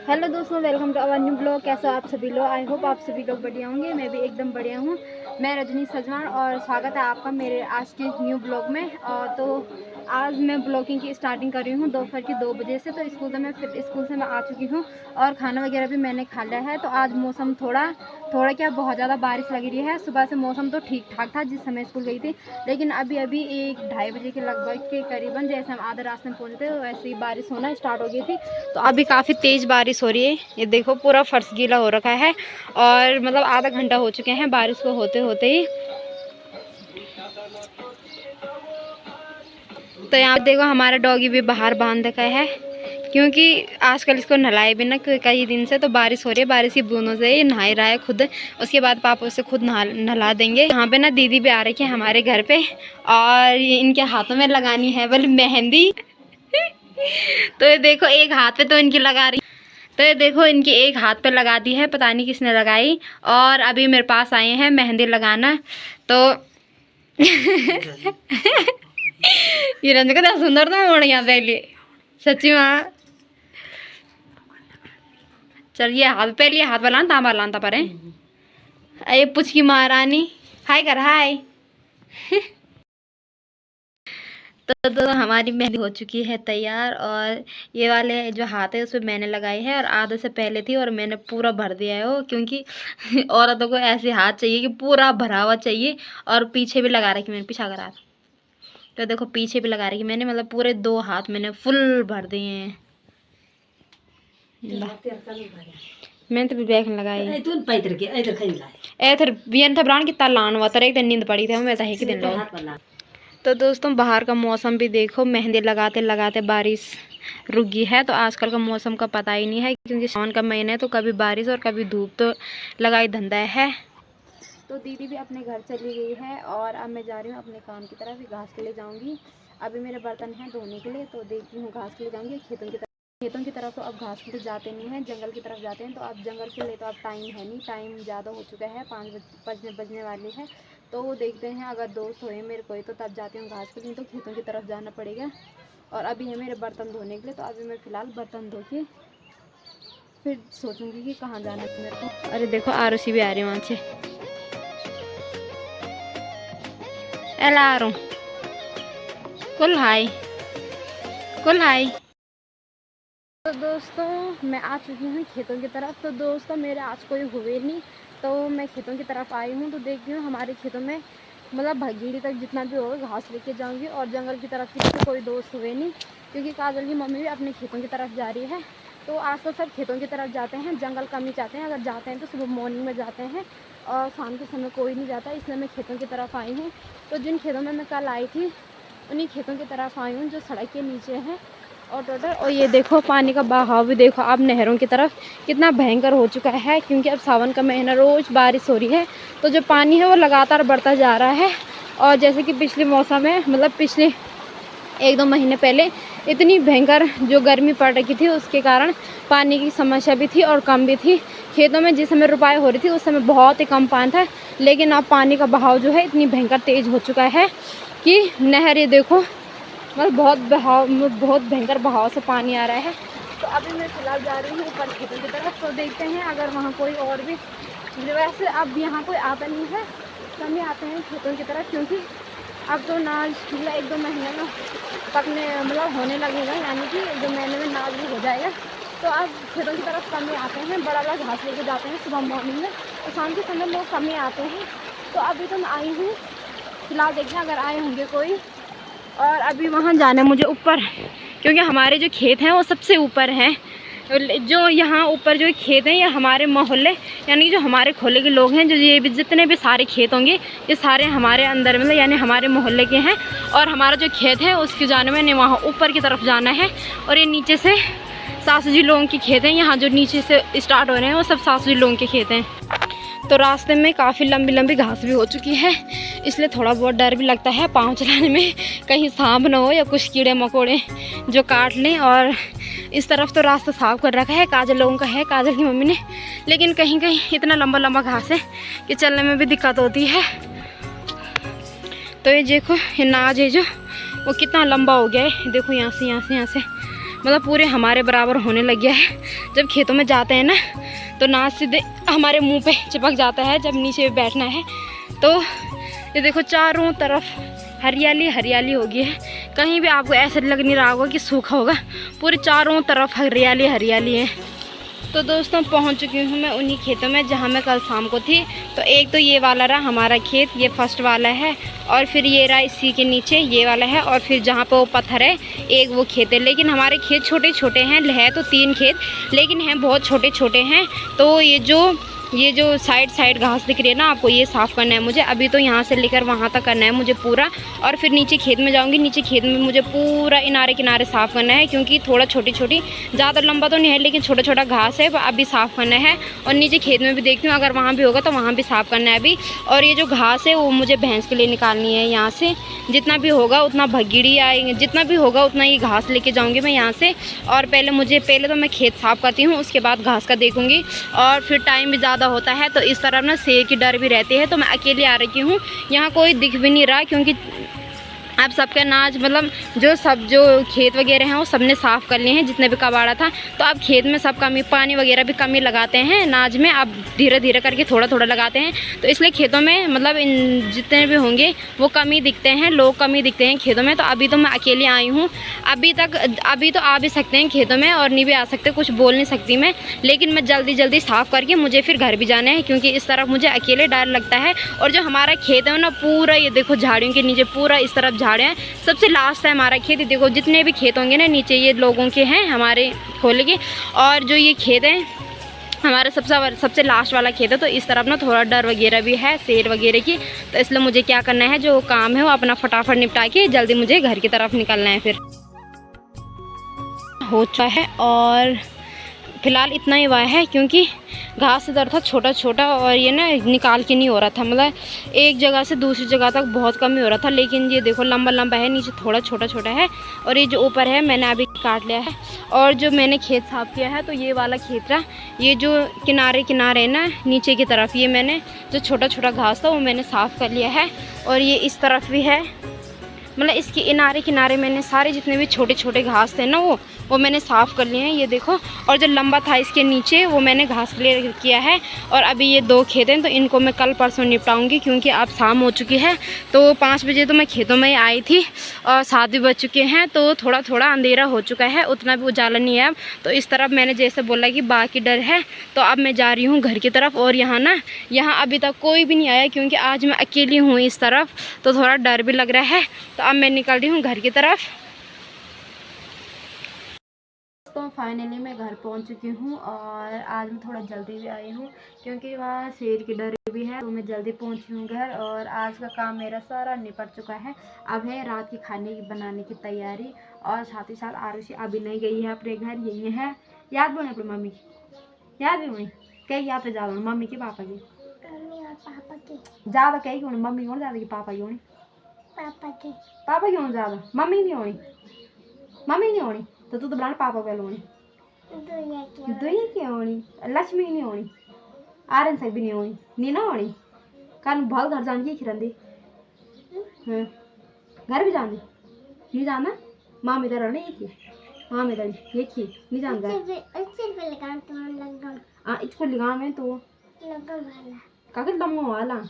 Hello दोस्तों, welcome to our new blog. कैसे हो आप सभी लोग? आई होप आप सभी लोग बढ़िया होंगे। मैं भी एकदम बढ़िया हूँ। मैं रजनी सजवान और स्वागत है आपका मेरे आज के न्यू ब्लॉग में। और तो आज मैं ब्लॉगिंग की स्टार्टिंग कर रही हूँ दोपहर के 2 बजे से। तो स्कूल से मैं आ चुकी हूँ और खाना वगैरह भी मैंने खा लिया है। तो आज मौसम थोड़ा क्या बहुत ज़्यादा बारिश लग रही है। सुबह से मौसम तो ठीक ठाक था जिस समय स्कूल गई थी, लेकिन अभी 1-2:30 बजे के लगभग के करीबन जैसे हम आधे रास्ते में पहुँचते तो वैसे ही बारिश होना स्टार्ट हो गई थी। तो अभी काफ़ी तेज़ बारिश हो रही है। ये देखो पूरा फर्श गीला हो रखा है और मतलब आधा घंटा हो चुके हैं बारिश को होते होते ही। तो यहाँ देखो हमारा डॉगी भी बाहर बांध रखा है क्योंकि आजकल इसको नहलाए बिना कई दिन से तो बारिश हो रही है। बारिश की बूंदों से ये नहा रहा है खुद। उसके बाद पापा उसे खुद नहला देंगे। यहाँ पे ना दीदी भी आ रही है हमारे घर पे और इनके हाथों में लगानी है बोले मेहंदी। तो ये देखो एक हाथ पे तो इनकी लगा रही, तो ये देखो इनकी एक हाथ पे लगा दी है, पता नहीं किसने लगाई। और अभी मेरे पास आए हैं मेहंदी लगाना। तो ये रंज का सुंदर तो बढ़िया पहले सच्ची माँ। चलिए हाथ पहले हाथ बलान तांबा लानता परे। अरे पुछ की महारानी हाय कर हाय। तो हमारी मेहंदी हो चुकी है तैयार। और ये वाले जो हाथ है उसमें मैंने लगाई है और आधे से पहले थी और मैंने पूरा भर दिया है वो, क्योंकि औरतों को ऐसे हाथ चाहिए कि पूरा भरा हुआ चाहिए। और पीछे भी लगा रखी मैंने, पीछा करा। तो देखो पीछे भी लगा रखी मैंने, मतलब पूरे 2 हाथ मैंने फुल भर दिए हैं। मैंने तो भी बैग लगाई था ब्रांड कितना लान हुआ था। एक दिन नींद पड़ी थी वैसा ही दिन लो। तो दोस्तों बाहर का मौसम भी देखो, मेहंदी लगाते लगाते बारिश रुक गई है। तो आजकल का मौसम का पता ही नहीं है क्योंकि सावन का महीना है तो कभी बारिश और कभी धूप, तो लगाई धंधा है। तो दीदी भी अपने घर चली गई है और अब मैं जा रही हूँ अपने काम की तरफ। घास के लिए जाऊँगी। अभी मेरे बर्तन हैं धोने के लिए, तो देखती हूँ घास के लिए जाऊँगी। खेतों की तरफ तो अब घास के लिए जाते नहीं हैं, जंगल की तरफ जाते हैं। तो अब जंगल के लिए तो अब टाइम है नहीं, टाइम ज़्यादा हो चुका है, 5 बजने वाली है। तो देखते हैं अगर दोस्त हुए मेरे कोई तो तब जाते हैं घास के लिए, तो खेतों की तरफ जाना पड़ेगा। और अभी है मेरे बर्तन धोने के लिए, तो अभी मैं फ़िलहाल बर्तन धो के फिर सोचूंगी कि कहाँ जाना है मेरे को। अरे देखो आरुषि भी आ रही है वहाँ से। एला आ रहा हूँ कुल हाय। तो दोस्तों मैं आ चुकी हूँ खेतों की तरफ। तो दोस्तों मेरे आज कोई हुए नहीं, तो मैं खेतों की तरफ आई हूँ। तो देखती हूँ हमारे खेतों में मतलब भगीड़ी तक जितना भी होगा घास लेके जाऊँगी। और जंगल की तरफ किसी कोई दोस्त हुए नहीं क्योंकि काजल की मम्मी भी अपने खेतों की तरफ जा रही है। तो आजकल सब खेतों की तरफ जाते हैं, जंगल कम ही जाते हैं। अगर जाते हैं तो सुबह मॉर्निंग में जाते हैं और शाम के समय कोई नहीं जाता, इसलिए मैं खेतों की तरफ आई हूँ। तो जिन खेतों में मैं कल आई थी उन्हीं खेतों की तरफ आई हूँ जो सड़क के नीचे हैं। और ये देखो पानी का बहाव भी देखो अब नहरों की तरफ कितना भयंकर हो चुका है क्योंकि अब सावन का महीना, रोज़ बारिश हो रही है। तो जो पानी है वो लगातार बढ़ता जा रहा है। और जैसे कि पिछले मौसम में मतलब पिछले 1-2 महीने पहले इतनी भयंकर जो गर्मी पड़ रही थी उसके कारण पानी की समस्या भी थी और कम भी थी। खेतों में जिस समय रुपाई हो रही थी उस समय बहुत ही कम पानी था, लेकिन अब पानी का बहाव जो है इतनी भयंकर तेज़ हो चुका है कि नहर, ये देखो मतलब बहुत भयंकर बहाव से पानी आ रहा है। तो अभी मैं फ़िलहाल जा रही हूँ ऊपर खेतों की तरफ। तो देखते हैं अगर वहाँ कोई और भी, वैसे अब यहाँ कोई आता नहीं है, कम ही आते हैं खेतों की तरफ क्योंकि अब तो नाज मतलब 1-2 महीने में पकने मतलब होने लगेगा, यानी कि 1-2 महीने में नाज भी हो जाएगा। तो अब खेतों की तरफ कम ही आते हैं, बड़ा बड़ा घास लेके जाते हैं सुबह मॉर्निंग में और शाम के समय लोग कम ही आते हैं। तो अभी तो मैं आई हूँ फ़िलहाल, देखते हैं अगर आए होंगे कोई। और अभी वहाँ जाना है मुझे ऊपर क्योंकि हमारे जो खेत हैं वो सबसे ऊपर हैं। जो यहाँ ऊपर जो खेत हैं ये हमारे मोहल्ले यानी कि जो हमारे खोले के लोग हैं, जो ये भी जितने भी सारे खेत होंगे ये सारे हमारे अंदर मतलब यानी हमारे मोहल्ले के हैं। और हमारा जो खेत है उसके जाने में वहाँ ऊपर की तरफ जाना है। और ये नीचे से सासू जी लोगों के खेत हैं, यहाँ जो नीचे से स्टार्ट हो रहे हैं वो सब सासू जी लोगों के खेत हैं। तो रास्ते में काफ़ी लंबी घास भी हो चुकी है, इसलिए थोड़ा बहुत डर भी लगता है पाँव चलाने में, कहीं सांप ना हो या कुछ कीड़े मकोड़े जो काट लें। और इस तरफ तो रास्ता साफ कर रखा है, काजल लोगों का है, काजल की मम्मी ने, लेकिन कहीं कहीं इतना लंबा घास है कि चलने में भी दिक्कत होती है। तो ये देखो ये नाज है जो वो कितना लंबा हो गया है, देखो यहाँ से मतलब पूरे हमारे बराबर होने लग गया है। जब खेतों में जाते हैं ना तो नाच सीधे हमारे मुंह पे चिपक जाता है जब नीचे बैठना है। तो ये देखो चारों तरफ हरियाली हरियाली हो गई है। कहीं भी आपको ऐसा लग नहीं रहा होगा कि सूखा होगा, पूरे चारों तरफ हरियाली हरियाली है। तो दोस्तों पहुंच चुकी हूँ मैं उन्हीं खेतों में जहाँ मैं कल शाम को थी। तो एक तो ये वाला रहा हमारा खेत, ये फर्स्ट वाला है, और फिर ये रहा इसी के नीचे ये वाला है, और फिर जहाँ पे वो पत्थर है एक वो खेत है। लेकिन हमारे खेत छोटे छोटे हैं, है तो 3 खेत लेकिन हैं बहुत छोटे छोटे हैं। तो ये जो साइड घास दिख रही है ना आपको, ये साफ़ करना है मुझे। अभी तो यहाँ से लेकर वहाँ तक करना है मुझे पूरा, और फिर नीचे खेत में जाऊँगी। नीचे खेत में मुझे पूरा किनारे किनारे साफ़ करना है, क्योंकि थोड़ा छोटी छोटी, ज़्यादा लंबा तो नहीं है लेकिन छोटा छोटा घास है, अभी साफ़ करना है। और नीचे खेत में भी देखती हूँ अगर वहाँ भी होगा तो वहाँ भी साफ़ करना है अभी। और ये जो घास है वो मुझे भैंस के लिए निकालनी है यहाँ से। जितना भी होगा उतना भगीड़ी आएंगे, जितना भी होगा उतना ये घास लेके जाऊँगी मैं यहाँ से। और पहले तो मैं खेत साफ़ करती हूँ, उसके बाद घास का देखूँगी। और फिर टाइम भी ज़्यादा होता है तो इस तरफ ना शेर की डर भी रहती है। तो मैं अकेले आ रही हूँ, यहाँ कोई दिख भी नहीं रहा, क्योंकि अब सबका नाज मतलब जो खेत वगैरह हैं वो सबने साफ़ कर लिए हैं जितने भी कबाड़ा था। तो अब खेत में सब कमी पानी वगैरह भी कमी लगाते हैं नाज में, अब धीरे धीरे करके थोड़ा थोड़ा लगाते हैं। तो इसलिए खेतों में मतलब इन जितने भी होंगे वो कमी दिखते हैं, लोग कमी दिखते हैं खेतों में। तो अभी तो मैं अकेले आई हूँ, अभी तो आ भी सकते हैं खेतों में और नहीं भी आ सकते, कुछ बोल नहीं सकती मैं। लेकिन मैं जल्दी जल्दी साफ़ करके मुझे फिर घर भी जाना है, क्योंकि इस तरफ मुझे अकेले डर लगता है। और जो हमारा खेत है ना पूरा ये देखो झाड़ियों के नीचे पूरा इस तरफ झाड़ हैं, सबसे लास्ट है हमारा खेत। देखो जितने भी खेत होंगे ना नीचे ये लोगों के हैं हमारे खोले के, और जो ये खेत है हमारा सबसे लास्ट वाला खेत है। तो इस तरफ ना थोड़ा डर वगैरह भी है शेर वगैरह की। तो इसलिए मुझे क्या करना है, जो काम है वो अपना फटाफट निपटा के जल्दी मुझे घर की तरफ निकलना है। फिर हो चुका है और फिलहाल इतना ही हुआ है, क्योंकि घास इधर था छोटा छोटा और ये ना निकाल के नहीं हो रहा था, मतलब एक जगह से दूसरी जगह तक बहुत कम ही हो रहा था। लेकिन ये देखो लंबा लंबा है, नीचे थोड़ा छोटा छोटा है, और ये जो ऊपर है मैंने अभी काट लिया है। और जो मैंने खेत साफ किया है तो ये वाला खेत रहा, ये जो किनारे किनारे है ना नीचे की तरफ, ये मैंने जो छोटा छोटा घास था वो मैंने साफ़ कर लिया है। और ये इस तरफ भी है, मतलब इसके किनारे किनारे मैंने सारे जितने भी छोटे छोटे घास थे ना वो मैंने साफ़ कर लिए हैं, ये देखो। और जो लंबा था इसके नीचे वो मैंने घास क्लियर किया है। और अभी ये 2 खेत हैं तो इनको मैं कल परसों निपटाऊंगी, क्योंकि अब शाम हो चुकी है। तो 5 बजे तो मैं खेतों में ही आई थी और 7 भी बज चुके हैं, तो थोड़ा थोड़ा अंधेरा हो चुका है, उतना भी उजाला नहीं है अब। तो इस तरफ मैंने जैसे बोला कि बाकी डर है, तो अब मैं जा रही हूँ घर की तरफ। और यहाँ अभी तक कोई भी नहीं आया, क्योंकि आज मैं अकेली हूँ इस तरफ, तो थोड़ा डर भी लग रहा है। तो अब मैं निकल रही हूँ घर की तरफ। तो फाइनली मैं घर पहुंच चुकी हूँ, और आज मैं थोड़ा जल्दी भी आई हूँ, क्योंकि वहाँ शेर की डर भी है। तो मैं जल्दी पहुंची हूँ घर, और आज का काम मेरा सारा निपट चुका है। अब है रात की खाने की बनाने की तैयारी। और साथ ही साथ आरुषि अभी नहीं गई है अपने घर, यही है। याद बोले अपनी मम्मी की, याद भी हुई कई याद पे ज़्यादा मम्मी की पापा की ज़्यादा कहीं क्यों मम्मी क्यों ज़्यादा की पापा क्यों पापा क्यों ज़्यादा, मम्मी नहीं होनी तो तू तो बनाना पापा पे होनी दुई की होनी, लक्ष्मी नहीं होनी, आर्यन से भी नहीं होनी, नीना होनी। कान बहुत घर जान की खिरंदी घर भी जान दी नहीं जाना, माँ में दर नहीं की माँ में दर ये की नहीं जान इसको लगाम है तो कागज लम्बा वाला।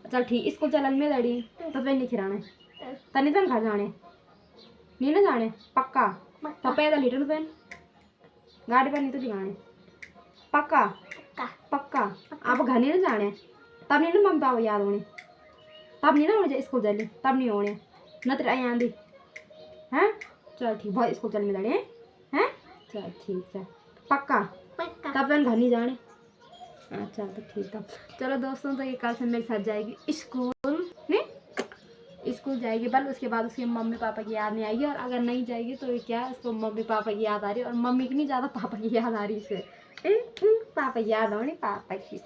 चल ठीक स्कूल चल में दड़ी तो फिर नहीं खिराने तनी तन घर जाने नहीं ना जाने पक्का। तो पैदल लीटर पेन गाड़ी पर नहीं तो दिखाने पक्का पक्का। आप घर नहीं ना जाने, तब नहीं ना मम्मी पापा याद होने, तब नहीं ना मुझे स्कूल चले, तब नहीं होने न तेरे आई आंधी हैं। चल ठीक बहुत स्कूल चल में दड़े हैं, चल ठीक है पक्का तब तक घर नहीं जाने। अच्छा तो ठीक है चलो दोस्तों। तो ये कल से मेरे साथ जाएगी स्कूल जाएगी बल, उसके बाद उसके मम्मी पापा की याद नहीं आएगी। और अगर नहीं जाएगी तो क्या उसको मम्मी पापा की याद आ रही है, और मम्मी की नहीं ज़्यादा पापा की याद आ रही है इसे पापा की याद होनी पापा की।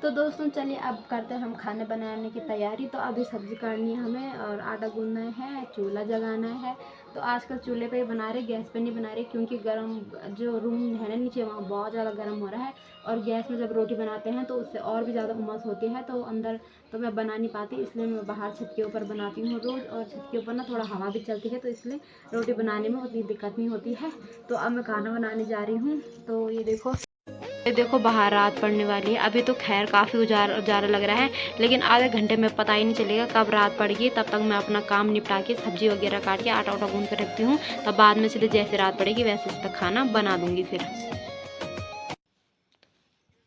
तो दोस्तों चलिए अब करते हैं हम खाने बनाने की तैयारी। तो अभी सब्ज़ी काटनी है हमें, और आटा गूंदना है, चूल्हा जगाना है। तो आजकल चूल्हे पे ही बना रहे, गैस पे नहीं बना रहे, क्योंकि गर्म जो रूम है ना नीचे वहाँ बहुत ज़्यादा गर्म हो रहा है। और गैस में जब रोटी बनाते हैं तो उससे और भी ज़्यादा उमस होती है, तो अंदर तो मैं बना नहीं पाती, इसलिए मैं बाहर छत के ऊपर बनाती हूँ रोज़। और छत के ऊपर ना थोड़ा हवा भी चलती है, तो इसलिए रोटी बनाने में उतनी दिक्कत नहीं होती है। तो अब मैं खाना बनाने जा रही हूँ। तो ये देखो बाहर रात पड़ने वाली है। अभी तो खैर काफ़ी उजाला लग रहा है, लेकिन आधे घंटे में पता ही नहीं चलेगा कब रात पड़ेगी। तब तक मैं अपना काम निपटा के सब्जी वगैरह काट के आटा गूंद कर रखती हूँ। तब बाद में सीधे जैसे रात पड़ेगी वैसे तक खाना बना दूँगी फिर।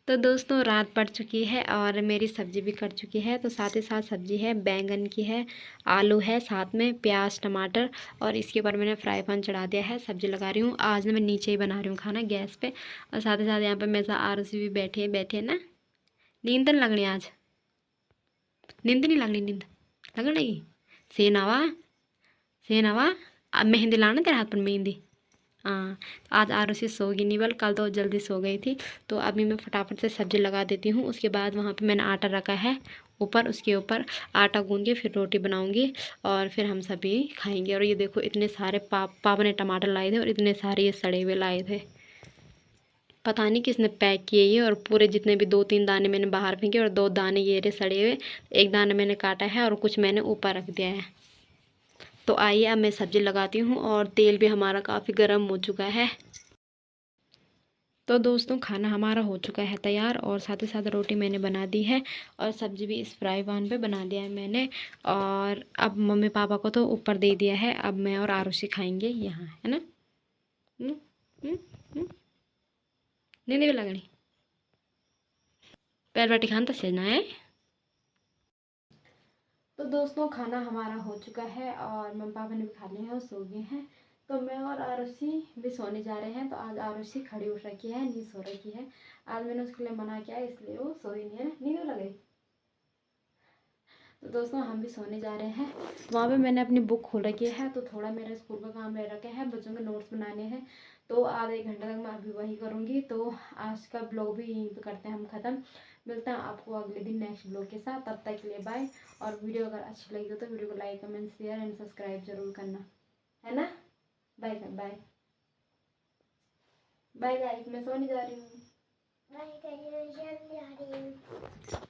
तो दोस्तों रात पड़ चुकी है और मेरी सब्ज़ी भी कट चुकी है। तो साथ ही साथ सब्ज़ी है, बैंगन की है, आलू है, साथ में प्याज टमाटर, और इसके ऊपर मैंने फ्राई पैन चढ़ा दिया है। सब्ज़ी लगा रही हूँ। आज ना मैं नीचे ही बना रही हूँ खाना गैस पे। और साथ ही साथ यहाँ पे मेरे साथ आरुषि भी बैठे ना। नींद तो नहीं लगनी आज? नींद नहीं लगनी? नींद लगनी? सेनावा सेनावा अब मेहंदी लाना तेरे हाथ पर मेहंदी। हाँ, आज आरुषि सोगी नहीं, बल कल तो जल्दी सो गई थी। तो अभी मैं फटाफट से सब्जी लगा देती हूँ। उसके बाद वहाँ पे मैंने आटा रखा है ऊपर, उसके ऊपर आटा गूंद के फिर रोटी बनाऊंगी और फिर हम सभी खाएंगे। और ये देखो इतने सारे पापा ने टमाटर लाए थे और इतने सारे ये सड़े हुए लाए थे। पता नहीं किसने पैक किए ये, और पूरे जितने भी 2-3 दाने मैंने बाहर फेंके और 2 दाने ये रहे सड़े हुए। एक दाना मैंने काटा है और कुछ मैंने ऊपर रख दिया है। तो आइए अब मैं सब्ज़ी लगाती हूँ। और तेल भी हमारा काफ़ी गर्म हो चुका है। तो दोस्तों खाना हमारा हो चुका है तैयार, और साथ ही साथ रोटी मैंने बना दी है और सब्ज़ी भी इस फ्राई पैन पे बना दिया है मैंने। और अब मम्मी पापा को तो ऊपर दे दिया है। अब मैं और आरुषि खाएंगे यहाँ, है ना। हम्म, हम्म, हम्म। नींद भी लगनी, पैर बाटी खान तो सेजना है। तो दोस्तों खाना हमारा हो चुका है और मम्मी पापा ने भी खा लिया है और सो गए हैं। तो मैं और आरुषि भी सोने जा रहे हैं। तो आज आरुषि खड़ी उठ रखी है, नींद सो रखी है। आज मैंने उसके लिए मना किया इसलिए वो सोई नहीं है। नींद लग गई। तो दोस्तों हम भी सोने जा रहे हैं। वहाँ पे मैंने अपनी बुक खोल रखी है, तो थोड़ा मेरा स्कूल का काम रह रखा है, बच्चों के नोट्स बनाने हैं। तो आधे एक घंटे तक मैं अभी वही करूँगी। तो आज का ब्लॉग भी यहीं पे करते हैं हम ख़त्म। मिलते हैं आपको अगले दिन नेक्स्ट ब्लॉग के साथ। तब तक के लिए बाय। और वीडियो अगर अच्छी लगी हो तो वीडियो को like comment share and subscribe जरूर करना, है ना। बाय बाय बाय गाइस, मैं सोने जा रही हूँ। बाय गाइस, मैं सोने जा रही हूँ।